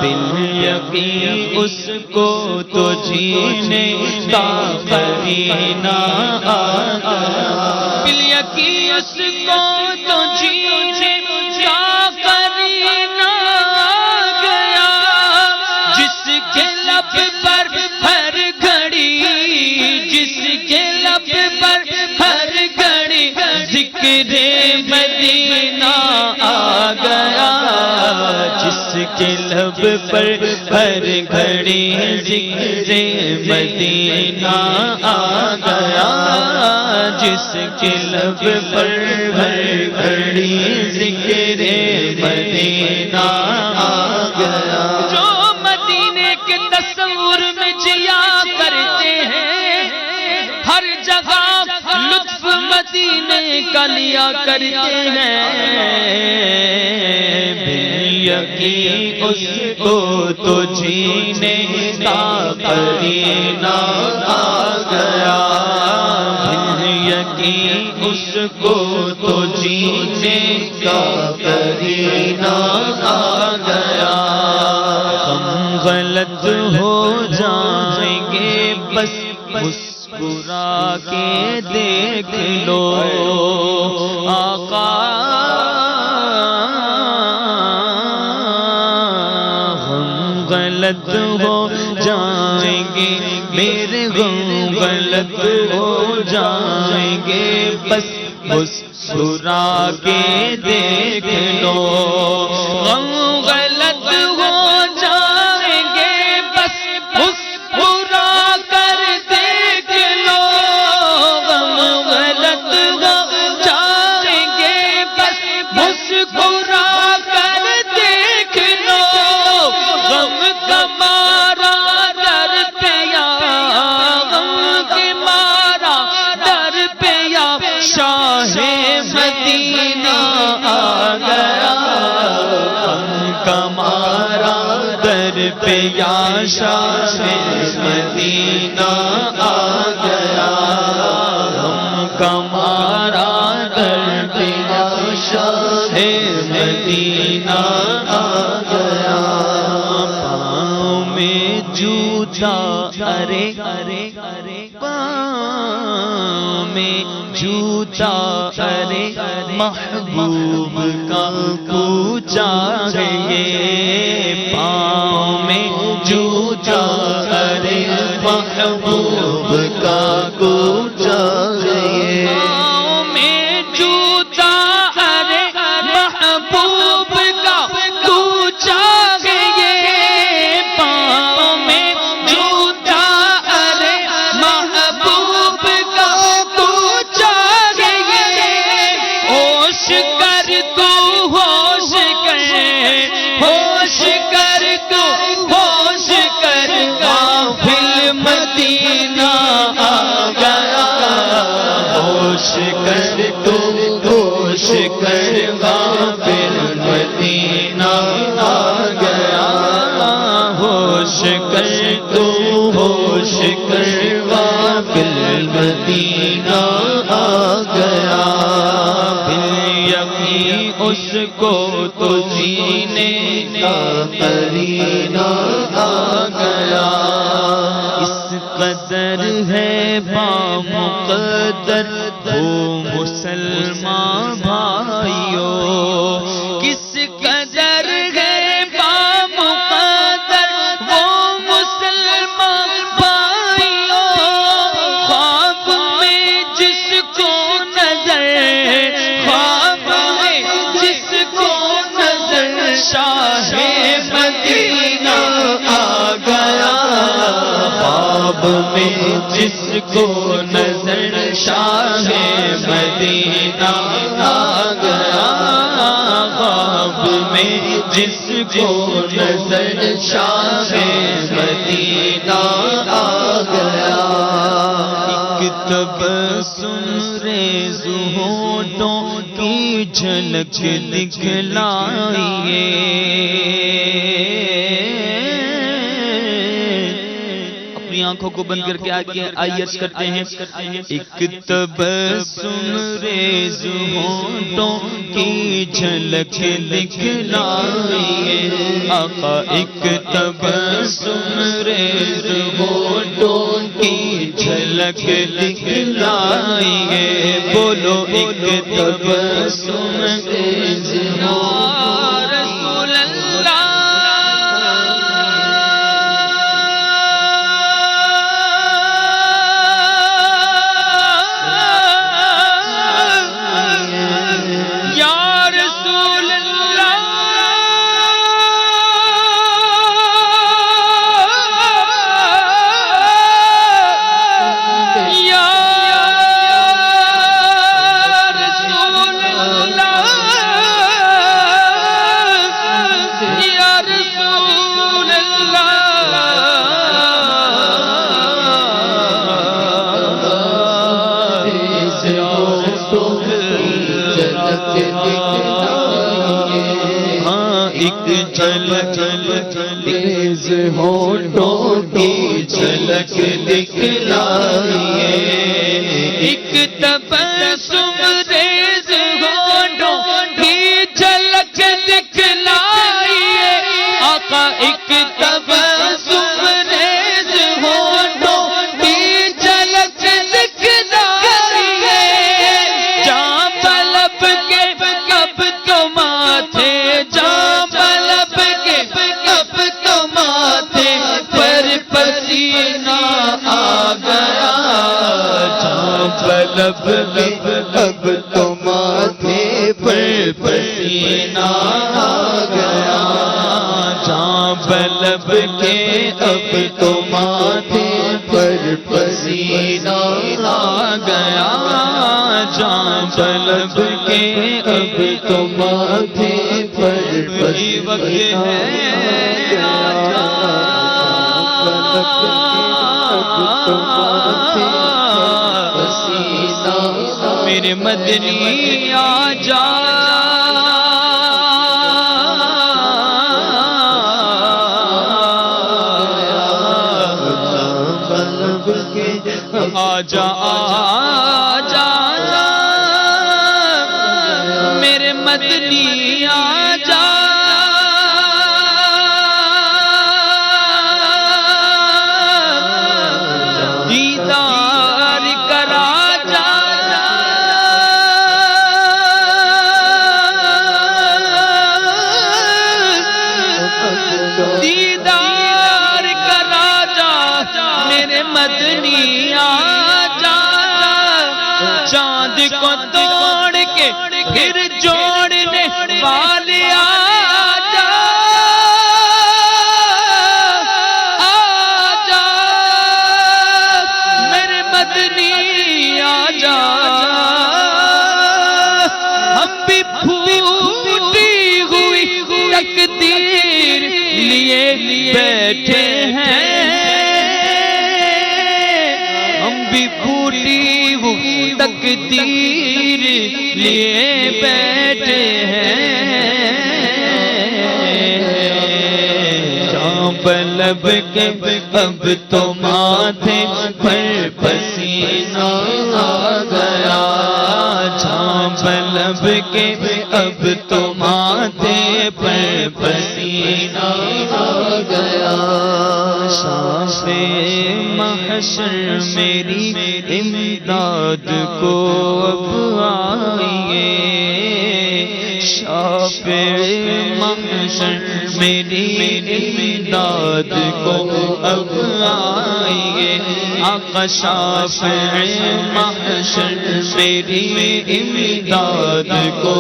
بالیقین اس کو تو جینے کا قرینہ آ گیا، بالیقین اس کو تو جینے کا قرینہ آ گیا، جس کے لب پر ہر گھڑی، جس کے لب پر ہر گھڑی ذکر مدینہ آ گیا، جس کے لب پر ہر گھڑی ذکر مدینہ آ گیا، جس کے لب پر ہر گھڑی ذکر مدینہ آ گیا، جو مدینے کے تصور میں جیا کرتے ہیں، ہر جگہ لطف مدینے کا لیا کرتے ہیں، بالیقین اس کو تو جینے کا قرینہ آ گیا، بالیقین اس کو تو جینے کا قرینہ آ گیا، ہم غلط ہو جائیں گے بس مسکرا کے دیکھ لو آقا، ہم غلط ہو جائیں گے میرے غم غلط ہو جائیں گے بس مسکرا کے دیکھ لو، غم غلط ہو جائیں گے بس مسکرا کر دیکھ لو، غم غلط ہو جائیں گے بس مسکرا کر دیکھ لو، غم کا مارا در پیا، غم کے مارا در پیا شاہ مدینہ آ گیا، غم کا مارا در پیا شاہ مدینہ آ گیا، غم کا مارا در پیا شاہ مدینہ آ گیا، پاؤں میں جوتا ارے ارے ارے پاؤں میں جوتا ارے محبوب کا کوچا ہے یہ، پاؤں میں جوتا ارے محبوب کا کوچا ہے یہ، پاؤں میں جوتا ارے محبوب کا کوچا ہے یہ، پاؤں میں جوتا ارے محبوب کا کوچا ہے یہ، ہوش کر تو ہوش کر، ہوش کر تو ہوش کر، غافل مدینہ آ گیا، ہوش کر تو ہوش کر، غافل مدینہ آ گیا، ہوش کر تو ہوش کر، غافل مدینہ آ گیا، بالیقین اس کو تو جینے کا قرینہ آ گیا، اس قدر ہے بامقدر وہ مسلمان بھائیو، کس قدر ہے بامقدر وہ مسلمان بھائیو، خواب میں جس کو نظر، خواب میں جس کو نظر شاہ مدینہ آ گیا، خواب میں جس کو نظر شاہ مدینہ آ گیا، خواب میں جس کو نظر شاہ مدینہ آ گیا، ایک تبسم ریز ہونٹوں کی جھلک دکھلائیے، آنکھوں کو بند کر کے آئیے عرض کرتے ہیں ایک تبسم ریز ہونٹوں کی جھلک دکھلائیے آقا ایک تبسم ریز ہونٹوں کی جھلک دکھلائیے بولو ایک تبسم ریز ہونٹوں کی جھلک دکھلائیے ایک تبسم ریز ہونٹوں کی جھلک دکھلائیے آقا ایک تبسم ریز ہونٹوں کی جھلک دکھلائیے جام پلب کے کب تو ماتھے جام پلب کے کب تو ماتھے پر پسینہ آ گیا جام پلب کے اب تو ماتھے پر پسینہ آ گیا جام پلب کے اب تو ماتھے پر پسینہ آ گیا جام پلب کے اب تو ماتھے پر پسینہ میرے مدنی آ جا آجا آجا میرے مدنی آجا دیدار کرا جا دیدار کرا جا میرے مدنی آجا چاند کو توڑ کے پھر جوڑنے والے آجا آجا میرے مدنی آجا ہم بھی پھوٹی ہوئی تقدیر لیے بیٹھے ہیں ہم بھی پھوٹی ہوئی تقدیر لیے بیٹھے ہیں جام پلب کے اب تو ماتھے پر پسینہ آ گیا جام پلب کے اب تو ماتھے پر پسینہ آ گیا شاف محشر میری امداد کو اب آئیے شاف محشر میری امداد کو اب آئیے آقا شاف محشر میری امداد کو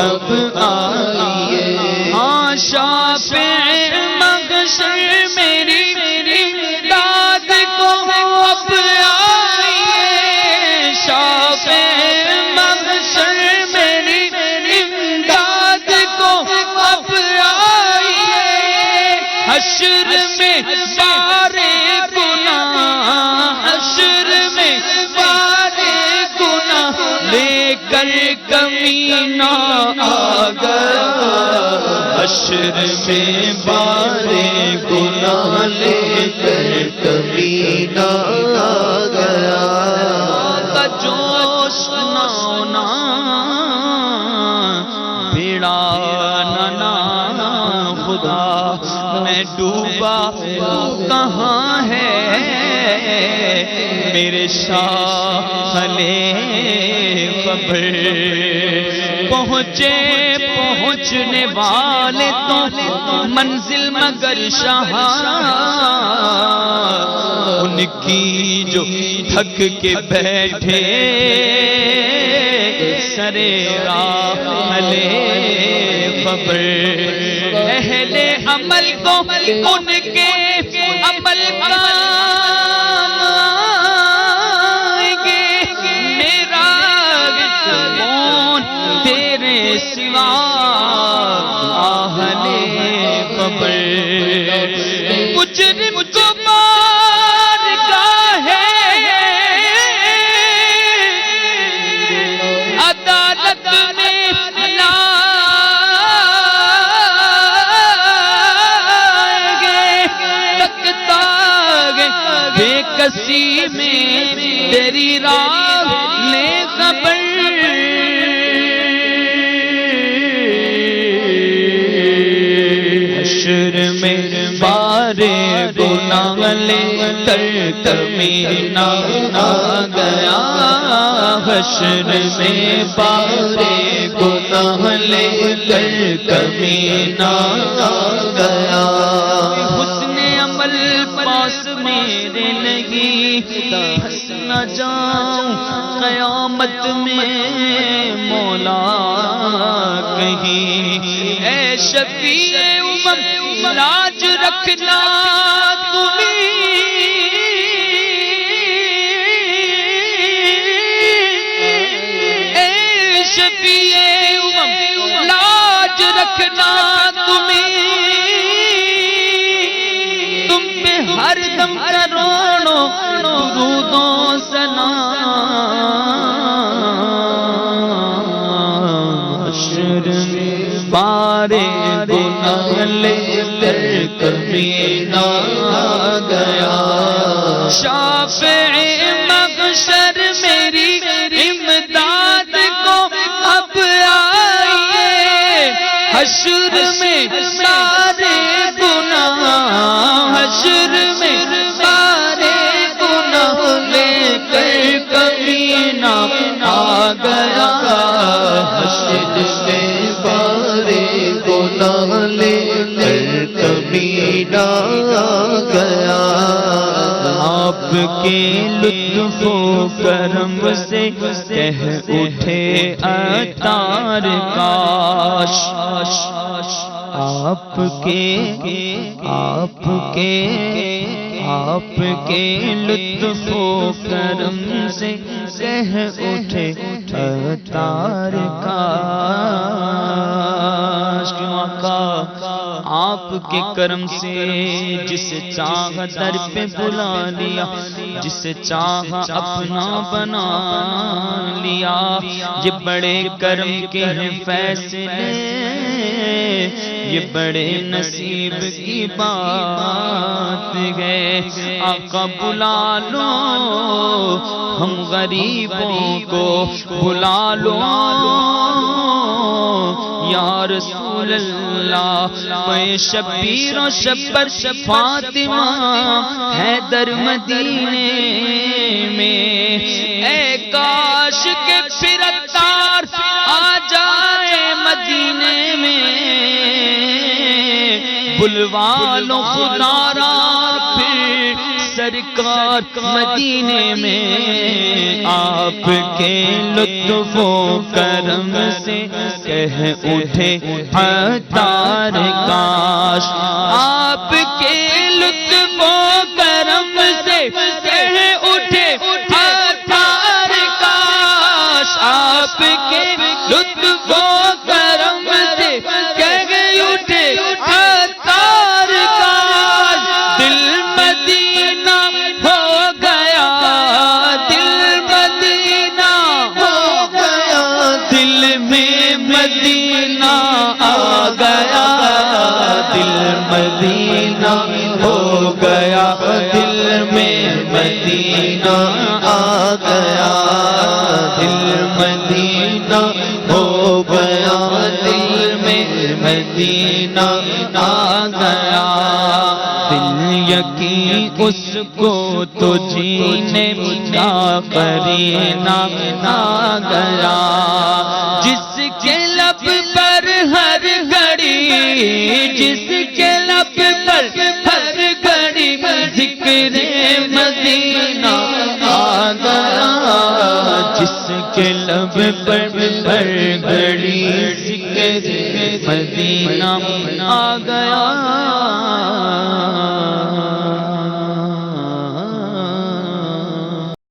اب آئیے ہاں شاف محشر میری امداد کو اب آئیے شاف محشر میری امداد کو اب آئیے حشر میں سارے گناہ حشر میں سارے گناہ لے کر کمینہ آ گیا حشر میں بارے گناہ لے کر کبھی نہ آ گیا کا جوش نہ ہونا بھیڑا نہ خدا میں ڈوبا کہاں ہے میرے شاہلے خبر پہنچنے والے تو منزل مگر شاہ ان کی جو تھک کے بیٹھے سرے راہلے خبر اہل عمل کو ان کے عمل کام آئیں گے میرا کون تیرے سوا اہل قبر مجرم کو بارگاہ عدالت میں لائیں گے تکتا گے بے کسی میں تیری راہ لے خبر حشر میں بارے گناہ لے کر کمینہ آ گیا حشر میں بارے گناہ لے کر کمینہ آ گیا حسن عمل پاس میرے لگی پھنس نہ جاؤں قیامت میں مولا کہیں اے شفیع امم لاج رکھنا تمہیں اے شفیع امم لاج رکھنا تمہیں تم پہ ہر دم کروڑوں درود و ثنا حشر میں بارے گناہ لے کر کمینہ آ گیا شافع محشر میری امداد کو اب آئیے حشر میں سارے گناہ حشر میں سارے گناہ لے کر کمینہ آ گیا حشر میں بارے گناہ لے کر کمینہ آ گیا آپ کے لطف و کرم سے کہہ اٹھے عطار کاش آپ کے لطف و کرم سے کہہ اٹھے عطار کاش کیوں آقا آپ کے کرم سے جسے چاہا در پہ بلا لیا جسے چاہا اپنا بنا لیا یہ بڑے کرم کے ہیں فیصلے یہ بڑے نصیب کی بات ہے آقا بلا لو ہم غریبوں کو بلا لو یا رسول اللہ میں شبیر و شبر فاطمہ حیدر مدینے میں اے کاش کے پھر عطار آ جائے مدینے میں بلوا لو خدا را پھر سرکار مدینے میں آپ کے لطف و کرم سے کہہ اٹھے عطار کاش آپ کے لطف و کرم سے کہہ اٹھے عطار کاش آپ کے لطف و کرم سے کہہ اٹھے عطار کاش دل مدینہ ہو گیا دل مدینہ ہو گیا دل میں مدینہ آ گیا دل مدینہ ہو گیا دل یقین اس کو تو جینے کا قرینہ آ گیا، جس کے لب پر ہر گھڑی، جس کے لب پر ہر گھڑی ذکر مدینہ آ گیا، جس کے لب پر ہر گھڑی ذکر مدینہ آ گیا۔